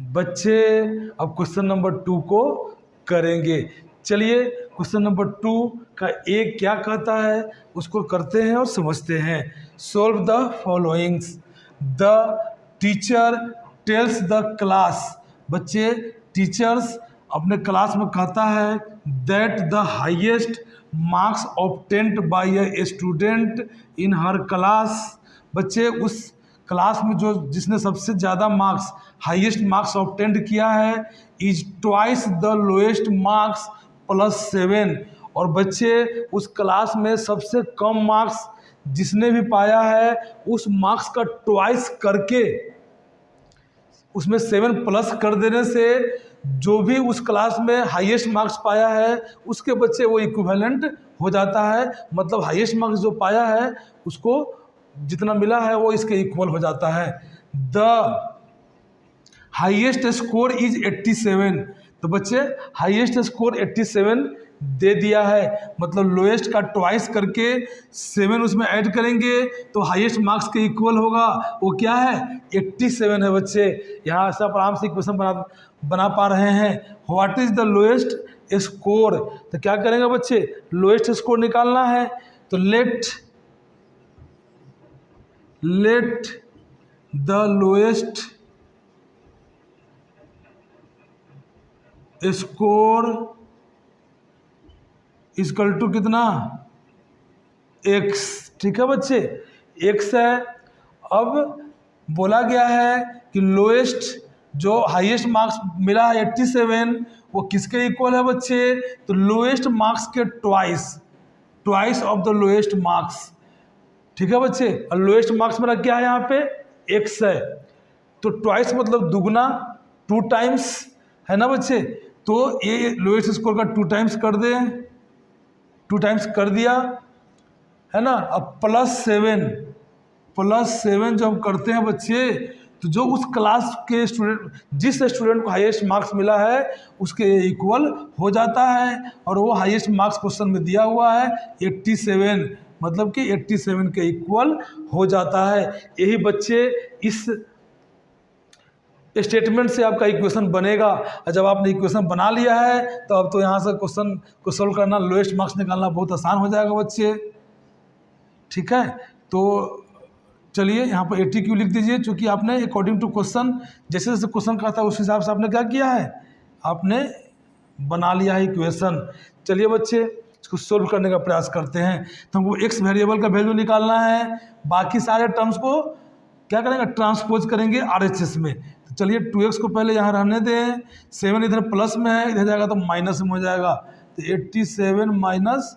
बच्चे अब question number 2 को करेंगे। चलिए क्वेश्चन नंबर 2 का एक क्या कहता है उसको करते हैं और समझते हैं। Solve the followings. The teacher tells the class. बच्चे टीचर्स अपने क्लास में कहता है that the highest marks obtained by a student in her class. बच्चे उस क्लास में जो जिसने सबसे ज़्यादा मार्क्स हाईएस्ट मार्क्स ऑब्टेन्ड किया है is twice the lowest marks plus 7। और बच्चे उस क्लास में सबसे कम मार्क्स जिसने भी पाया है उस मार्क्स का ट्वाइस करके उसमें 7 प्लस कर देने से जो भी उस क्लास में हाईएस्ट मार्क्स पाया है उसके बच्चे वो इक्विवेलेंट हो जाता है। मतलब हाईएस्ट मार्क्स जो पाया है उसको जितना मिला है वो इसके इक्वल हो जाता है। The highest score is 87। तो बच्चे हाईएस्ट स्कोर 87 दे दिया है, मतलब लोएस्ट का ट्वाइस करके 7 उसमें ऐड करेंगे तो हाईएस्ट मार्क्स के इक्वल होगा। वो क्या है 87 है। बच्चे यहाँ सब आराम से इक्वेशन बना पा रहे हैं। What is the lowest score. तो क्या करेंगे बच्चे लोएस्ट स्कोर निकालना है। तो let the lowest score equal to कितना x। ठीक है बच्चे x है। अब बोला गया है कि लोएस्ट जो हाईएस्ट मार्क्स मिला है 87 वो किसके इक्वल है बच्चे। तो लोएस्ट मार्क्स के twice of the lowest marks. ठीक है बच्चे और लोएस्ट मार्क्स मेरा क्या है यहाँ पे x है। तो ट्वाइस मतलब दुगना 2 टाइम्स है ना बच्चे। तो ये लोएस्ट स्कोर का 2 टाइम्स कर दे, 2 टाइम्स कर दिया है ना। अब प्लस 7 जो हम करते हैं बच्चे तो जो उस क्लास के स्टूडेंट जिस स्टूडेंट को हाईएस्ट मार्क्स मिला है उसके इक्वल हो जाता है। और वो हाईएस्ट मार्क्स क्वेश्चन में दिया हुआ है 87, मतलब कि 87 के इक्वल हो जाता है। यही बच्चे इस स्टेटमेंट से आपका इक्वेशन बनेगा। और जब आपने इक्वेशन बना लिया है तो अब तो यहाँ से क्वेश्चन को सोल्व करना लोएस्ट मार्क्स निकालना बहुत आसान हो जाएगा बच्चे। ठीक है तो चलिए यहाँ पर 80 क्यों लिख दीजिए, क्योंकि आपने अकॉर्डिंग टू क्वेश्चन जैसे जैसे क्वेश्चन का था उस हिसाब से आपने क्या किया है आपने बना लिया है इक्वेशन। चलिए बच्चे इसको सोल्व करने का प्रयास करते हैं। तो हमको x वेरिएबल का वैल्यू निकालना है, बाकी सारे टर्म्स को क्या करेंगे ट्रांसपोज करेंगे RHS में। तो चलिए 2x को पहले यहाँ रहने दें, 7 इधर प्लस में है इधर जाएगा तो माइनस में हो जाएगा। तो 87 माइनस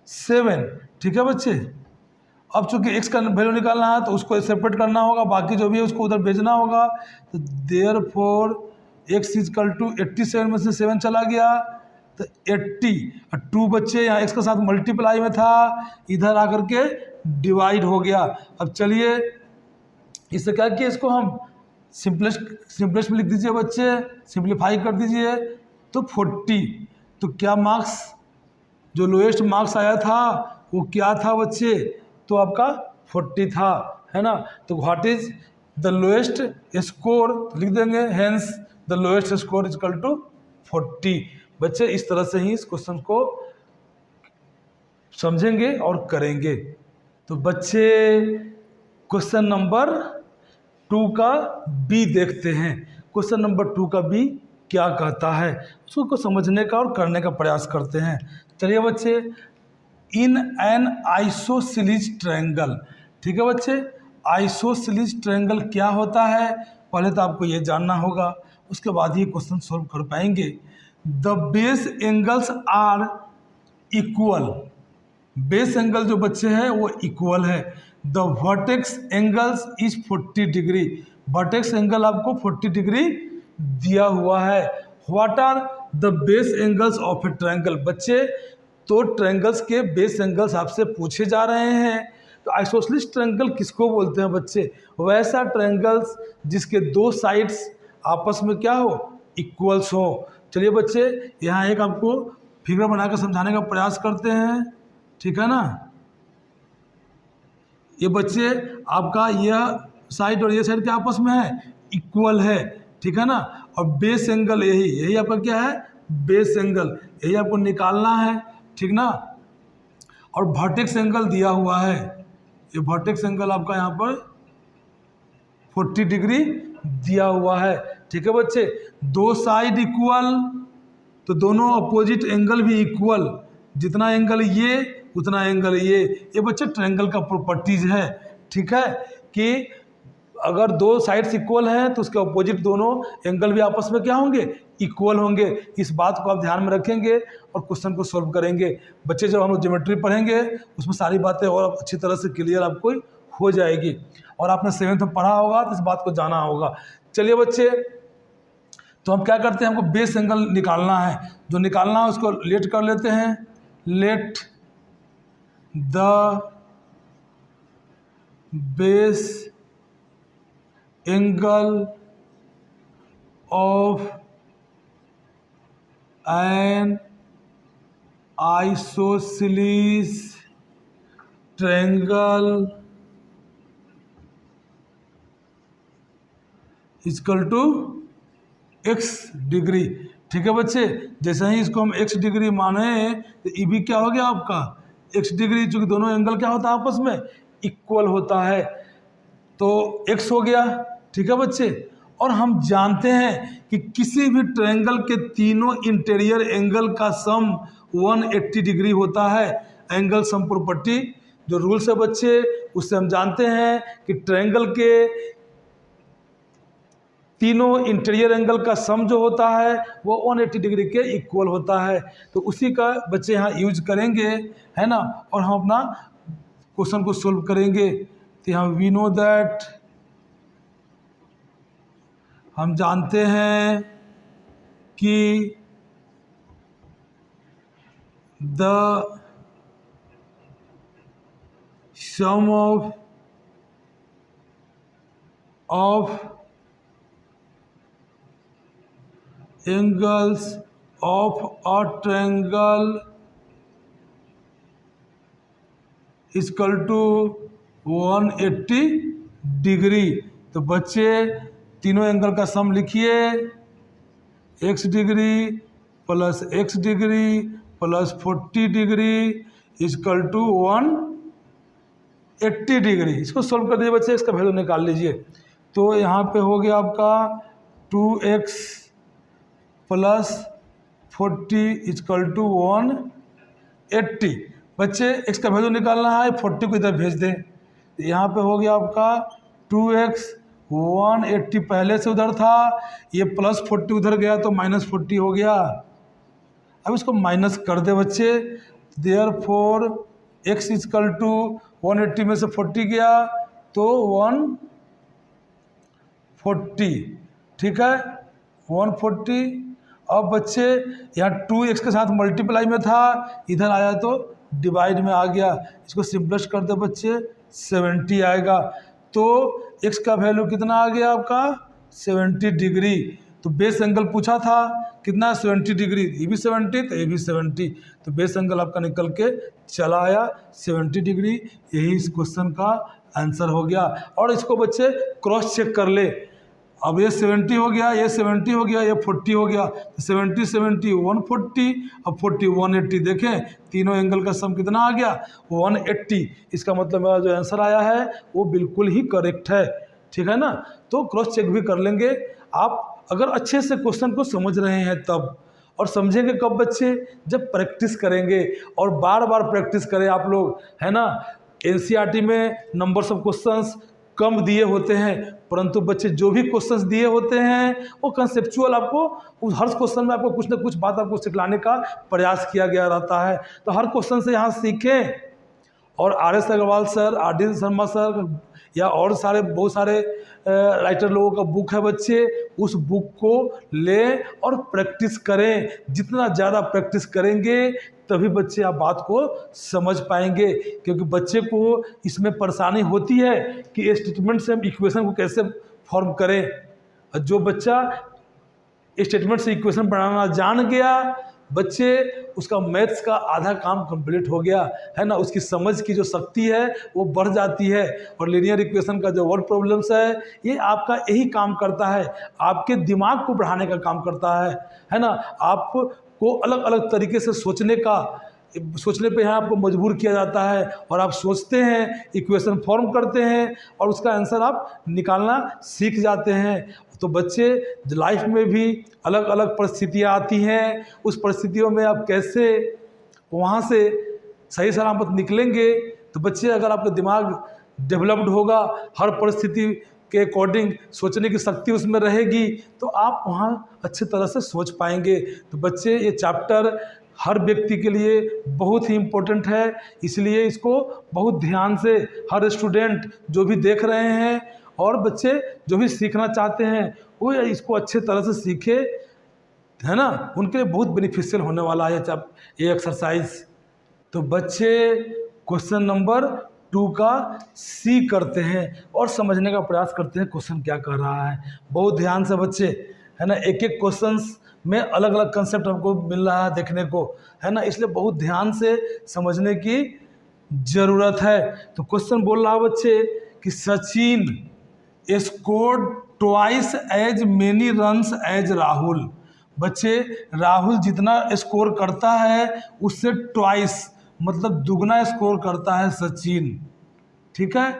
7। ठीक है बच्चे। अब चूंकि x का वैल्यू निकालना है तो उसको सेपरेट करना होगा, बाकी जो भी है उसको उधर भेजना होगा। तो देयरफॉर x इक्वल टू 87 में से 7 चला गया तो 80 और 2 बच्चे यहाँ x के साथ मल्टीप्लाई में था इधर आकर के डिवाइड हो गया। अब चलिए इससे क्या किया इसको हम सिंपलेस्ट में लिख दीजिए बच्चे, सिंप्लीफाई कर दीजिए तो 40। तो क्या मार्क्स जो लोएस्ट मार्क्स आया था वो क्या था बच्चे तो आपका 40 था है ना। तो what is the lowest score लिख देंगे, hence the lowest score equal to 40। बच्चे इस तरह से ही इस क्वेश्चन को समझेंगे और करेंगे। तो बच्चे क्वेश्चन नंबर 2 का बी देखते हैं। क्वेश्चन नंबर 2 का बी क्या कहता है उसको समझने का और करने का प्रयास करते हैं। चलिए बच्चे इन एन आइसोसेलेस ट्रायंगल। ठीक है बच्चे आइसोसेलेस ट्रायंगल क्या होता है पहले तो आपको ये जानना होगा, उसके बाद ही क्वेश्चन सॉल्व कर पाएंगे। The base angles are equal. Base angle जो बच्चे हैं वो इक्वल है। The vertex angles is 40 degree. Vertex angle आपको 40 डिग्री दिया हुआ है। What are the base angles of a triangle. बच्चे तो ट्रायंगल्स के बेस एंगल्स आपसे पूछे जा रहे हैं। तो आइसोसेलेस ट्रायंगल किसको बोलते हैं बच्चे, वैसा ट्रायंगल्स जिसके 2 साइड्स आपस में क्या हो इक्वल्स हो। चलिए बच्चे यहाँ एक आपको फिगर बनाकर समझाने का प्रयास करते हैं। ठीक है ना। ये बच्चे आपका यह साइड और ये साइड के आपस में है इक्वल है। ठीक है ना। और बेस एंगल यही आपका क्या है, बेस एंगल, यही आपको निकालना है, ठीक ना। और वर्टेक्स एंगल दिया हुआ है, ये वर्टेक्स एंगल आपका यहाँ पर 40 डिग्री दिया हुआ है, ठीक है बच्चे। दो साइड इक्वल, तो दोनों अपोजिट एंगल भी इक्वल, जितना एंगल ये उतना एंगल ये बच्चे ट्रायंगल का प्रॉपर्टीज है, ठीक है। कि अगर दो साइड्स इक्वल हैं तो उसके अपोजिट दोनों एंगल भी आपस में क्या होंगे, इक्वल होंगे। इस बात को आप ध्यान में रखेंगे और क्वेश्चन को सॉल्व करेंगे। बच्चे जब हम लोग ज्योमेट्री पढ़ेंगे उसमें सारी बातें और अच्छी तरह से क्लियर आपको हो जाएगी, और आपने 7th में पढ़ा होगा तो इस बात को जाना होगा। चलिए बच्चे, तो हम क्या करते हैं, हमको बेस एंगल निकालना है। जो निकालना है उसको लेट कर लेते हैं, let the base angle of an isosceles triangle equal to x degree, ठीक है बच्चे। जैसे ही इसको हम x डिग्री माने तो ये भी क्या हो गया आपका x डिग्री, चूंकि दोनों एंगल क्या होता है आपस में इक्वल होता है, तो x हो गया, ठीक है बच्चे। और हम जानते हैं कि किसी भी ट्रायंगल के तीनों इंटीरियर एंगल का सम 180 डिग्री होता है। एंगल सम प्रॉपर्टी जो रूल्स है बच्चे, उससे हम जानते हैं कि ट्रायंगल के तीनों इंटीरियर एंगल का सम जो होता है वो 180 डिग्री के इक्वल होता है। तो उसी का बच्चे यहाँ यूज करेंगे, है ना, और हम अपना क्वेश्चन को सोल्व करेंगे। तो यहाँ वी नो दैट, हम जानते हैं कि the sum of angles of a triangle is equal to 180 degree. तो बच्चे तीनों एंगल का सम लिखिए, x degree plus x degree plus 40 degree is equal to 180 degree. इसको सोल्व कर दीजिए बच्चे, इसका वैल्यू निकाल लीजिए। तो यहाँ पे हो गया आपका 2x प्लस 40 इक्वल टू 180। बच्चे x का वैल्यू निकालना है, 40 को इधर भेज दें। यहाँ पे हो गया आपका 2x, 180 पहले से उधर था, ये प्लस 40 उधर गया तो माइनस 40 हो गया। अब इसको माइनस कर दे बच्चे, देयरफॉर x इक्वल टू 180 में से 40 गया तो 140, ठीक है 140। अब बच्चे यहाँ 2x के साथ मल्टीप्लाई में था, इधर आया तो डिवाइड में आ गया। इसको सिंपलेस्ट कर दे बच्चे, 70 आएगा। तो x का वैल्यू कितना आ गया आपका 70 डिग्री। तो बेस एंगल पूछा था कितना, 70 डिग्री, ये भी 70 तो ये भी 70, तो बेस एंगल आपका निकल के चला आया 70 डिग्री। यही इस क्वेश्चन का आंसर हो गया। और इसको बच्चे क्रॉस चेक कर ले, अब ये 70 हो गया, ये 70 हो गया, ये 40 हो गया, तो 70 70 140, अब 40 180। देखें तीनों एंगल का सम कितना आ गया 180। इसका मतलब मेरा जो आंसर आया है वो बिल्कुल ही करेक्ट है, ठीक है ना। तो क्रॉस चेक भी कर लेंगे आप, अगर अच्छे से क्वेश्चन को समझ रहे हैं तब। और समझेंगे कब बच्चे, जब प्रैक्टिस करेंगे, और बार बार प्रैक्टिस करें आप लोग, है ना। एनसीईआरटी में नंबर्स ऑफ क्वेश्चंस कम दिए होते हैं, परंतु बच्चे जो भी क्वेश्चंस दिए होते हैं वो कंसेप्चुअल, आपको उस हर क्वेश्चन में आपको कुछ ना कुछ बात आपको सिखलाने का प्रयास किया गया रहता है। तो हर क्वेश्चन से यहाँ सीखें। और R S. Agarwal sir, R D. Sharma sir या और सारे बहुत सारे राइटर लोगों का बुक है बच्चे, उस बुक को लें और प्रैक्टिस करें। जितना ज़्यादा प्रैक्टिस करेंगे तभी बच्चे आप बात को समझ पाएंगे, क्योंकि बच्चे को इसमें परेशानी होती है कि स्टेटमेंट से हम इक्वेशन को कैसे फॉर्म करें। जो बच्चा स्टेटमेंट से इक्वेशन बनाना जान गया बच्चे उसका मैथ्स का आधा काम कंप्लीट हो गया है ना, उसकी समझ की जो शक्ति है वो बढ़ जाती है। और लीनियर इक्वेशन का जो वर्ड प्रॉब्लम्स है ये आपका यही काम करता है, आपके दिमाग को बढ़ाने का काम करता है ना। आपको अलग अलग तरीके से सोचने पे यहाँ आपको मजबूर किया जाता है और आप सोचते हैं, इक्वेशन फॉर्म करते हैं और उसका आंसर आप निकालना सीख जाते हैं। तो बच्चे लाइफ में भी अलग अलग परिस्थितियाँ आती हैं, उस परिस्थितियों में आप कैसे वहाँ से सही सलामत निकलेंगे। तो बच्चे अगर आपका दिमाग डेवलप्ड होगा, हर परिस्थिति के अकॉर्डिंग सोचने की शक्ति उसमें रहेगी, तो आप वहाँ अच्छे तरह से सोच पाएंगे। तो बच्चे ये चैप्टर हर व्यक्ति के लिए बहुत ही इम्पोर्टेंट है, इसलिए इसको बहुत ध्यान से हर स्टूडेंट जो भी देख रहे हैं और बच्चे जो भी सीखना चाहते हैं वो इसको अच्छे तरह से सीखे, है ना। उनके लिए बहुत बेनिफिशियल होने वाला है ये एक्सरसाइज। तो बच्चे क्वेश्चन नंबर 2 का सी करते हैं और समझने का प्रयास करते हैं क्वेश्चन क्या कह रहा है। बहुत ध्यान से बच्चे, है ना, एक एक क्वेश्चंस में अलग अलग कंसेप्ट हमको मिल रहा है देखने को, है ना, इसलिए बहुत ध्यान से समझने की ज़रूरत है। तो क्वेश्चन बोल रहा है बच्चे कि Sachin scored twice as many runs as Rahul. बच्चे राहुल जितना स्कोर करता है उससे ट्वाइस मतलब दुगना स्कोर करता है सचिन, ठीक है।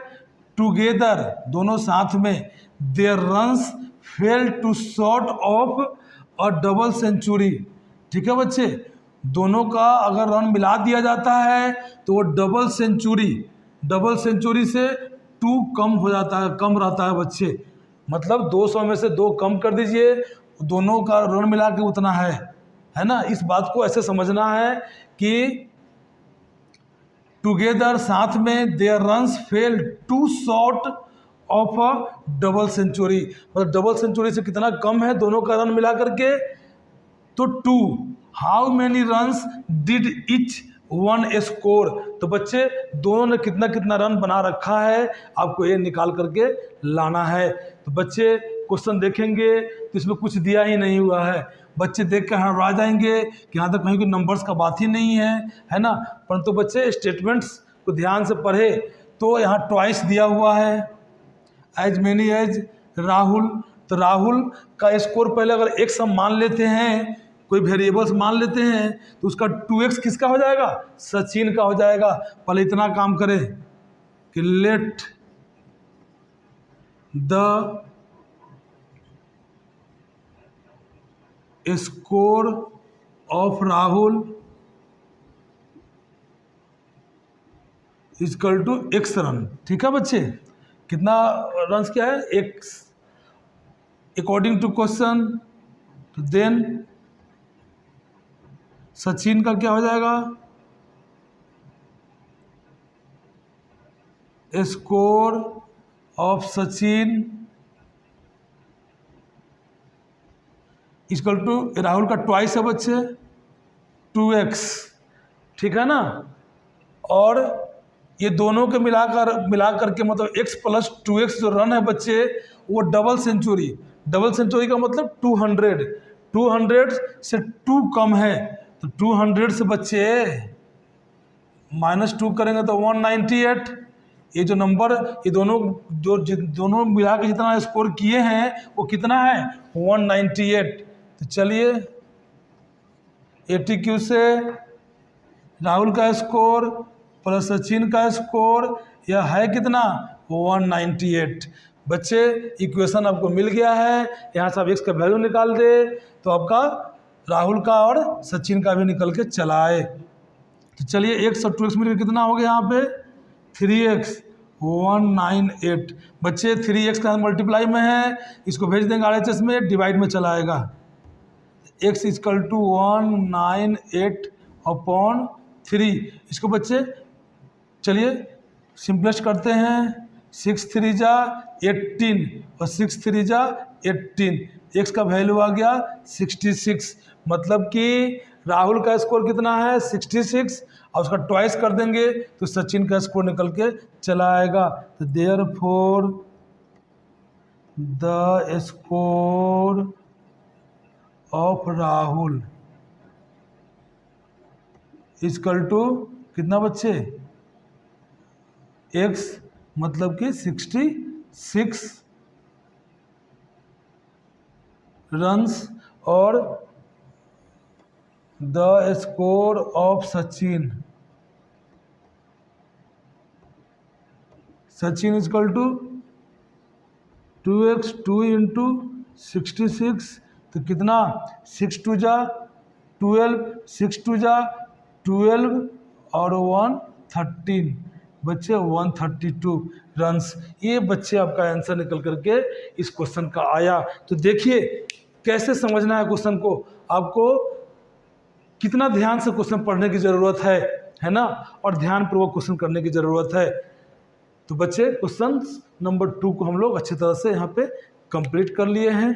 टुगेदर दोनों साथ में, their runs fell two short of a double century, ठीक है बच्चे। दोनों का अगर रन मिला दिया जाता है तो वो डबल सेंचुरी से 2 कम हो जाता है, कम रहता है बच्चे। मतलब 200 में से 2 कम कर दीजिए, दोनों का रन मिला के उतना है ना। इस बात को ऐसे समझना है कि टुगेदर साथ में, their runs fell two short of a double century, मतलब डबल सेंचुरी से कितना कम है दोनों का रन मिला करके, तो 2। How many runs did each one score. तो बच्चे दोनों ने कितना कितना रन बना रखा है आपको ये निकाल करके लाना है। तो बच्चे क्वेश्चन देखेंगे तो इसमें कुछ दिया ही नहीं हुआ है, बच्चे देख कर हड़बड़ा जाएंगे कि यहाँ तक कहीं कोई नंबर्स का बात ही नहीं है ना। परंतु बच्चे स्टेटमेंट्स को ध्यान से पढ़े तो यहाँ ट्वाइस दिया हुआ है, एज मेनी एज राहुल। तो राहुल का स्कोर पहले अगर x हम मान लेते हैं, कोई वेरिएबल्स मान लेते हैं, तो उसका 2x किसका हो जाएगा, सचिन का हो जाएगा। पहले इतना काम करें कि let the score of Rahul equal to x run, ठीक है बच्चे। कितना रन्स क्या है, x अकॉर्डिंग टू क्वेश्चन। तो देन सचिन का क्या हो जाएगा, score of Sachin equal to Rahul का ट्वाइस है बच्चे 2x, ठीक है ना। और ये दोनों के मिला करके मतलब x प्लस 2x जो रन है बच्चे वो डबल सेंचुरी का मतलब 200 से 2 कम है, तो 200 से बच्चे -2 करेंगे तो 198। ये जो नंबर ये दोनों मिला के जितना स्कोर किए हैं वो कितना है 198। तो चलिए 80Q से राहुल का स्कोर प्लस सचिन का स्कोर यह है कितना 198। बच्चे इक्वेशन आपको मिल गया है, यहाँ से आप x का वैल्यू निकाल दे तो आपका राहुल का और सचिन का भी निकल के चला आए। तो चलिए x और 2x मिलकर कितना हो गया यहाँ पे 3x 198। बच्चे 3x का मल्टीप्लाई में है, इसको भेज देंगे RHS में, डिवाइड में चला आएगा। x equal to 198/3। इसको बच्चे चलिए सिंपलेस्ट करते हैं, 6 3 जा 18 और 6 3 जा 18, x का वैल्यू आ गया 66। मतलब कि राहुल का स्कोर कितना है 66 और उसका ट्वाइस कर देंगे तो सचिन का स्कोर निकल के चला आएगा। तो therefore the score of Rahul is equal to कितना बच्चे, x मतलब कि 66 रन्स और the score of Sachin is equal to 2x 2 into 66, तो कितना 6 2 जा 12, 6 2 जा 12 और 1 13 बच्चे 132 रन्स। ये बच्चे आपका आंसर निकल करके इस क्वेश्चन का आया। तो देखिए कैसे समझना है क्वेश्चन को, आपको कितना ध्यान से क्वेश्चन पढ़ने की ज़रूरत है ना, और ध्यान पूर्वक क्वेश्चन करने की ज़रूरत है। तो बच्चे क्वेश्चन नंबर 2 को हम लोग अच्छी तरह से यहाँ पे कंप्लीट कर लिए हैं।